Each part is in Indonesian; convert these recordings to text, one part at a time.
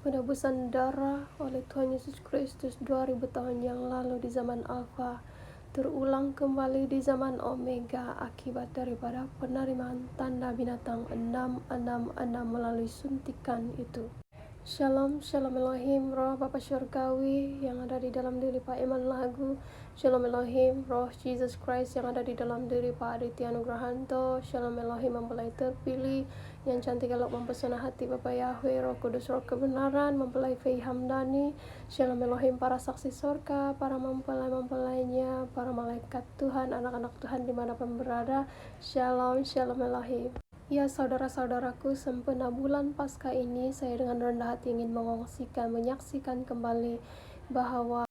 Penebusan darah oleh Tuhan Yesus Kristus 2000 tahun yang lalu di zaman Alfa terulang kembali di zaman Omega akibat daripada penerimaan tanda binatang 666 melalui suntikan itu. Shalom, Shalom Elohim, Roh Bapa Syurgawi yang ada di dalam diri Pak Iman Lagu. Shalom Elohim, Roh Jesus Christ yang ada di dalam diri Pak Aditya Nugrahanto. Shalom Elohim, mempelai terpilih yang cantik elok mempesona hati Bapak Yahweh, Roh Kudus, Roh kebenaran, mempelai Fei Hamdani. Shalom Elohim, para saksi sorga, para mempelai-mempelainya, para malaikat Tuhan, anak-anak Tuhan dimanapun berada. Shalom, Shalom Elohim. Ya, saudara-saudaraku, sempena bulan Paskah ini saya dengan rendah hati ingin menyaksikan kembali bahwa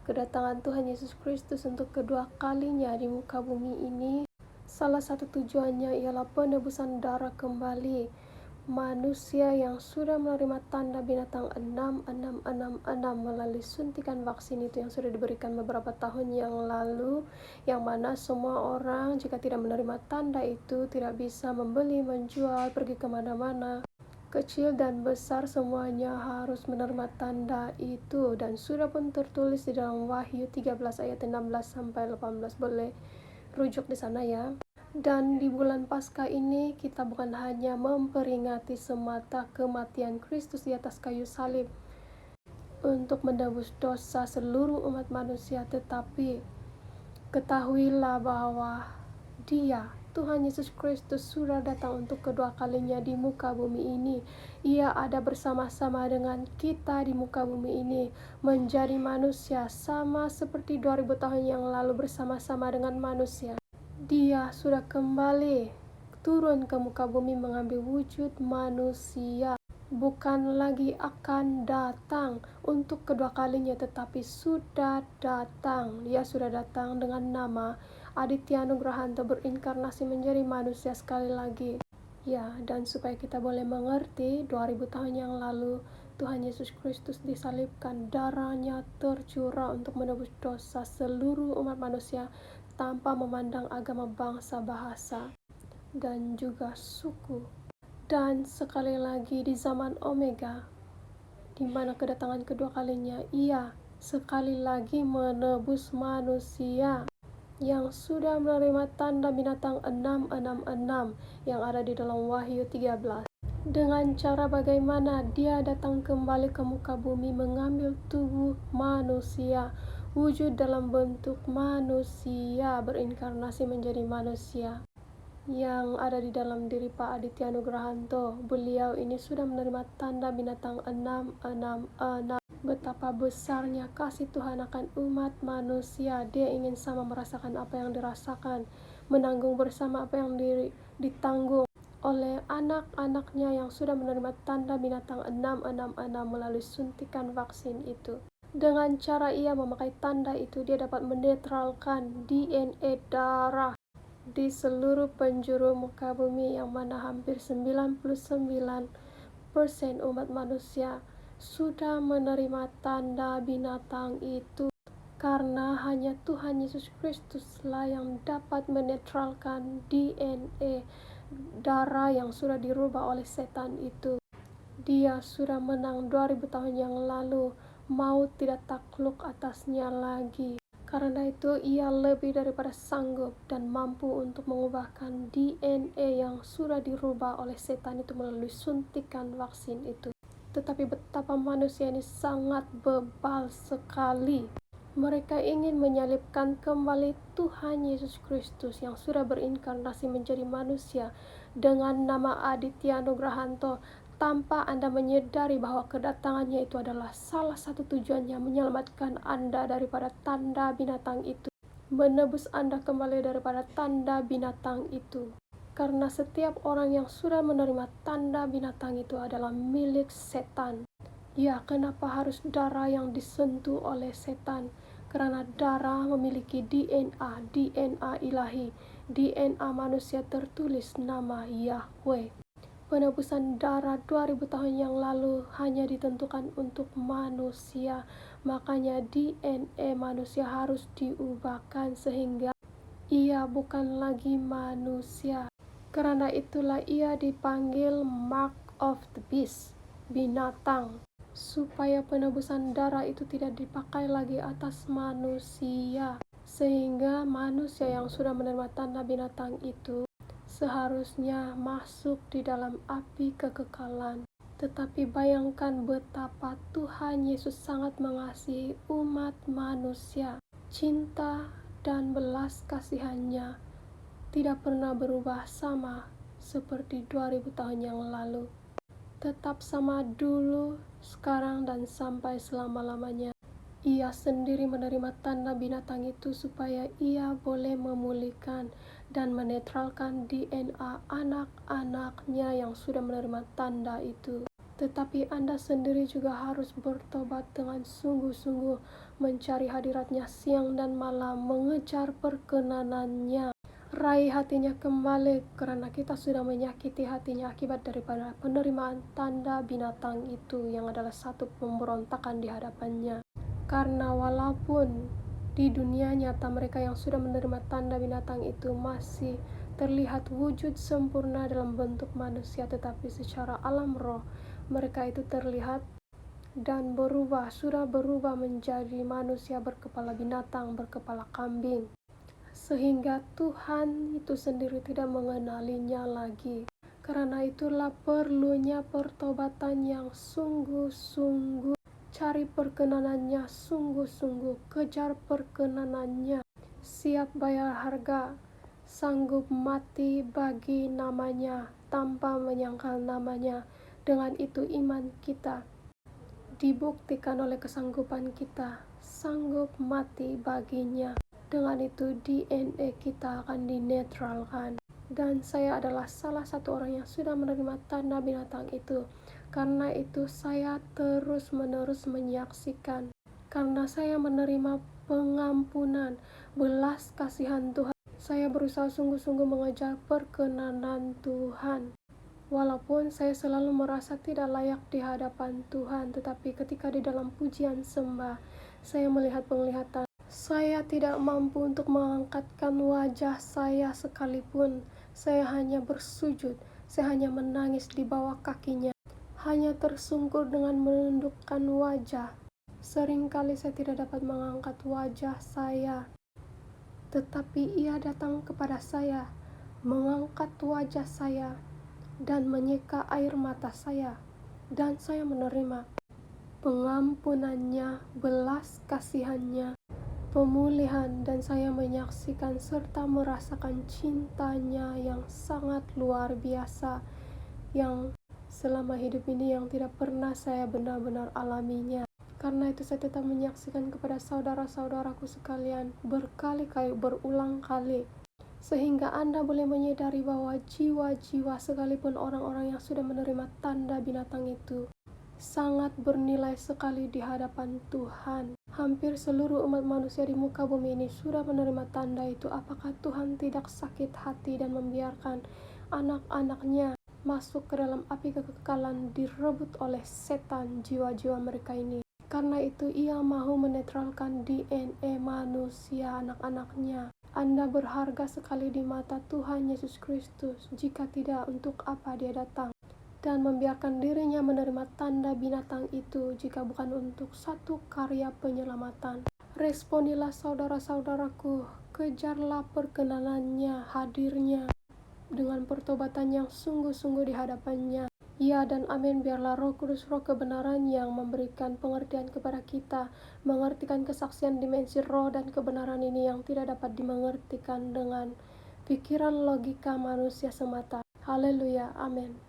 kedatangan Tuhan Yesus Kristus untuk kedua kalinya di muka bumi ini, salah satu tujuannya ialah penebusan darah kembali manusia yang sudah menerima tanda binatang 6666 melalui suntikan vaksin itu yang sudah diberikan beberapa tahun yang lalu, yang mana semua orang jika tidak menerima tanda itu tidak bisa membeli, menjual, pergi kemana-mana. Kecil dan besar semuanya harus menerima tanda itu, dan sudah pun tertulis di dalam Wahyu 13 ayat 16-18, boleh rujuk di sana ya. Dan di bulan Paskah ini kita bukan hanya memperingati semata kematian Kristus di atas kayu salib untuk menebus dosa seluruh umat manusia, tetapi ketahuilah bahwa Dia, Tuhan Yesus Kristus, sudah datang untuk kedua kalinya di muka bumi ini. Ia ada bersama-sama dengan kita di muka bumi ini, menjadi manusia sama seperti 2000 tahun yang lalu bersama-sama dengan manusia. Dia sudah kembali turun ke muka bumi mengambil wujud manusia. Bukan lagi akan datang untuk kedua kalinya, tetapi sudah datang. Dia sudah datang dengan nama Aditya Nugrahanto, berinkarnasi menjadi manusia sekali lagi. Ya, dan supaya kita boleh mengerti, 2000 tahun yang lalu Tuhan Yesus Kristus disalibkan, darahnya tercurah untuk menebus dosa seluruh umat manusia tanpa memandang agama, bangsa, bahasa, dan juga suku. Dan sekali lagi di zaman Omega, di mana kedatangan kedua kalinya, Ia sekali lagi menebus manusia yang sudah menerima tanda binatang 666 yang ada di dalam Wahyu 13. Dengan cara bagaimana Dia datang kembali ke muka bumi mengambil tubuh manusia, wujud dalam bentuk manusia, berinkarnasi menjadi manusia yang ada di dalam diri Pak Aditya Nugrahanto. Beliau ini sudah menerima tanda binatang 666. Betapa besarnya kasih Tuhan akan umat manusia. Dia ingin sama merasakan apa yang dirasakan, menanggung bersama apa yang ditanggung oleh anak-anaknya yang sudah menerima tanda binatang 666 melalui suntikan vaksin itu. Dengan cara ia memakai tanda itu, dia dapat menetralkan DNA darah di seluruh penjuru muka bumi, yang mana hampir 99% umat manusia sudah menerima tanda binatang itu. Karena hanya Tuhan Yesus Kristuslah yang dapat menetralkan DNA darah yang sudah dirubah oleh setan itu. Dia sudah menang 2000 tahun yang lalu. Maut tidak takluk atasnya lagi. Karena itu ia lebih daripada sanggup dan mampu untuk mengubahkan DNA yang sudah dirubah oleh setan itu melalui suntikan vaksin itu. Tetapi betapa manusia ini sangat bebal sekali. Mereka ingin menyalibkan kembali Tuhan Yesus Kristus yang sudah berinkarnasi menjadi manusia dengan nama Aditya Nugrahanto, tanpa Anda menyadari bahwa kedatangannya itu adalah salah satu tujuannya menyelamatkan Anda daripada tanda binatang itu, menebus Anda kembali daripada tanda binatang itu. Karena setiap orang yang sudah menerima tanda binatang itu adalah milik setan. Ya, kenapa harus darah yang disentuh oleh setan? Karena darah memiliki DNA ilahi, DNA manusia tertulis nama Yahweh. Penebusan darah 2000 tahun yang lalu hanya ditentukan untuk manusia, makanya DNA manusia harus diubahkan sehingga ia bukan lagi manusia. Karena itulah ia dipanggil Mark of the Beast, binatang. supaya penebusan darah itu tidak dipakai lagi atas manusia, sehingga manusia yang sudah menerima tanda binatang itu seharusnya masuk di dalam api kekekalan. Tetapi bayangkan betapa Tuhan Yesus sangat mengasihi umat manusia. Cinta dan belas kasihannya tidak pernah berubah sama seperti 2000 tahun yang lalu. Tetap sama dulu, sekarang, dan sampai selama-lamanya. Ia sendiri menerima tanda binatang itu supaya ia boleh memulihkan dan menetralkan DNA anak-anaknya yang sudah menerima tanda itu. Tetapi Anda sendiri juga harus bertobat dengan sungguh-sungguh, mencari hadiratnya siang dan malam, mengejar perkenanannya. Raih hatinya kembali, karena kita sudah menyakiti hatinya akibat daripada penerimaan tanda binatang itu yang adalah satu pemberontakan di hadapannya. Karena walaupun di dunia nyata mereka yang sudah menerima tanda binatang itu masih terlihat wujud sempurna dalam bentuk manusia, tetapi secara alam roh mereka itu terlihat dan sudah berubah menjadi manusia berkepala binatang, berkepala kambing, sehingga Tuhan itu sendiri tidak mengenalinya lagi. Karena itulah perlunya pertobatan yang sungguh-sungguh. Cari perkenanannya sungguh-sungguh, kejar perkenanannya, siap bayar harga, sanggup mati bagi namanya tanpa menyangkal namanya. Dengan itu iman kita dibuktikan oleh kesanggupan kita, sanggup mati baginya. Dengan itu DNA kita akan dinetralkan. Dan saya adalah salah satu orang yang sudah menerima tanda binatang itu. Karena itu saya terus-menerus menyaksikan. Karena saya menerima pengampunan, belas kasihan Tuhan. Saya berusaha sungguh-sungguh mengejar perkenanan Tuhan. Walaupun saya selalu merasa tidak layak di hadapan Tuhan, tetapi ketika di dalam pujian sembah, saya melihat penglihatan. Saya tidak mampu untuk mengangkatkan wajah saya sekalipun. Saya hanya bersujud, saya hanya menangis di bawah kakinya, hanya tersungkur dengan menundukkan wajah. Seringkali saya tidak dapat mengangkat wajah saya, tetapi Ia datang kepada saya, mengangkat wajah saya, dan menyeka air mata saya, dan saya menerima pengampunannya, belas kasihannya, pemulihan, dan saya menyaksikan serta merasakan cintanya yang sangat luar biasa, yang selama hidup ini yang tidak pernah saya benar-benar alaminya. Karena itu saya tetap menyaksikan kepada saudara-saudaraku sekalian berkali-kali, berulang kali, sehingga Anda boleh menyadari bahwa jiwa-jiwa sekalipun orang-orang yang sudah menerima tanda binatang itu sangat bernilai sekali di hadapan Tuhan. Hampir seluruh umat manusia di muka bumi ini sudah menerima tanda itu. Apakah Tuhan tidak sakit hati dan membiarkan anak-anaknya masuk ke dalam api kekekalan, direbut oleh setan jiwa-jiwa mereka ini? Karena itu Ia mahu menetralkan DNA manusia, anak-anaknya. Anda berharga sekali di mata Tuhan Yesus Kristus. Jika tidak, untuk apa Dia datang dan membiarkan dirinya menerima tanda binatang itu jika bukan untuk satu karya penyelamatan? Responilah saudara-saudaraku, kejarlah perkenanannya, hadirnya dengan pertobatan yang sungguh-sungguh di hadapannya. Ya dan amin. Biarlah Roh Kudus, Roh kebenaran yang memberikan pengertian kepada kita, mengertikan kesaksian dimensi roh dan kebenaran ini yang tidak dapat dimengertikan dengan pikiran logika manusia semata. Haleluya, amin.